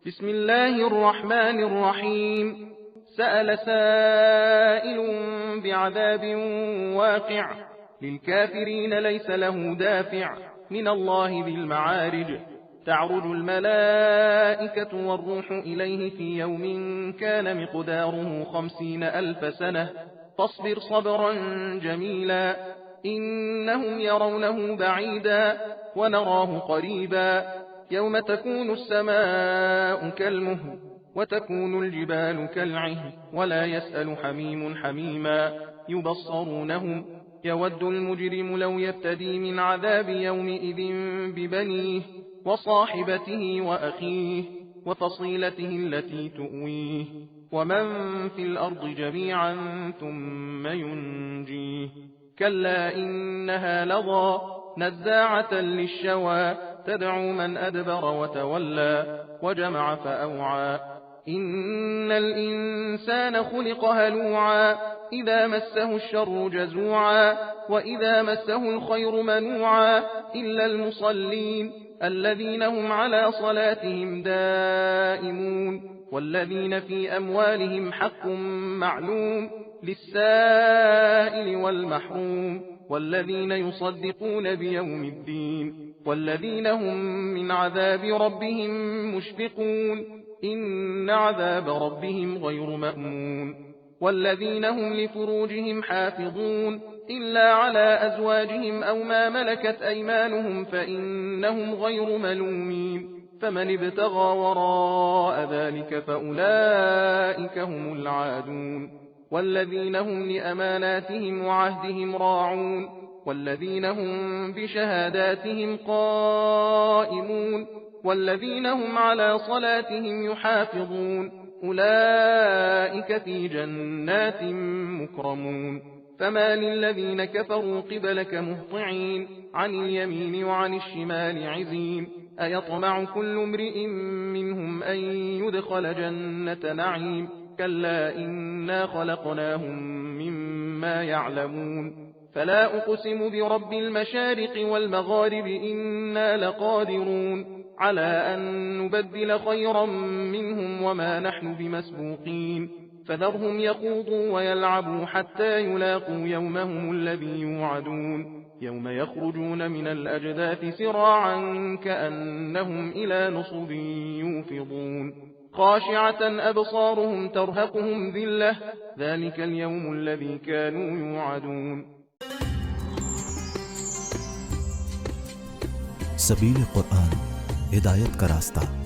بسم الله الرحمن الرحيم. سأل سائل بعذاب واقع للكافرين ليس له دافع من الله ذي المعارج. تعرج الملائكة والروح إليه في يوم كان مقداره 50,000 سنة فاصبر صبرا جميلا إنهم يرونه بعيدا ونراه قريبا يوم تكون السماء كالمهل وتكون الجبال كالعهن ولا يسأل حميم حميما يبصرونهم يود المجرم لو يفتدي من عذاب يومئذ ببنيه وصاحبته وأخيه وفصيلته التي تؤويه ومن في الأرض جميعا ثم ينجيه كلا إنها لظى نزاعة للشوى تدعو من أدبر وتولى وجمع فأوعى إن الإنسان خلق هلوعا إذا مسه الشر جزوعا وإذا مسه الخير منوعا إلا المصلين الذين هم على صلاتهم دائمون والذين في أموالهم حق معلوم للسائل والمحروم والذين يصدقون بيوم الدين والذين هم من عذاب ربهم مشفقون إن عذاب ربهم غير مأمون والذين هم لفروجهم حافظون إلا على أزواجهم أو ما ملكت أيمانهم فإنهم غير ملومين فمن ابتغى وراء ذلك فأولئك هم العادون والذين هم لأماناتهم وعهدهم راعون والذين هم بشهاداتهم قائمون والذين هم على صلاتهم يحافظون أولئك في جنات مكرمون فما للذين كفروا قبلك مهطعين عن اليمين وعن الشمال عزين أيطمع كل امرئ منهم أن يدخل جنة نعيم كلا إنا خلقناهم مما يعلمون فلا أقسم برب المشارق والمغارب إنا لقادرون على أن نبدل خيرا منهم وما نحن بمسبوقين فذرهم يخوضوا ويلعبوا حتى يلاقوا يومهم الذي يوعدون يوم يخرجون من الأجداث سراعا كأنهم إلى نصب يوفضون خاشعة أبصارهم ترهقهم ذلة ذلك اليوم الذي كانوا يوعدون. सबील कुरान हिदायत का रास्ता।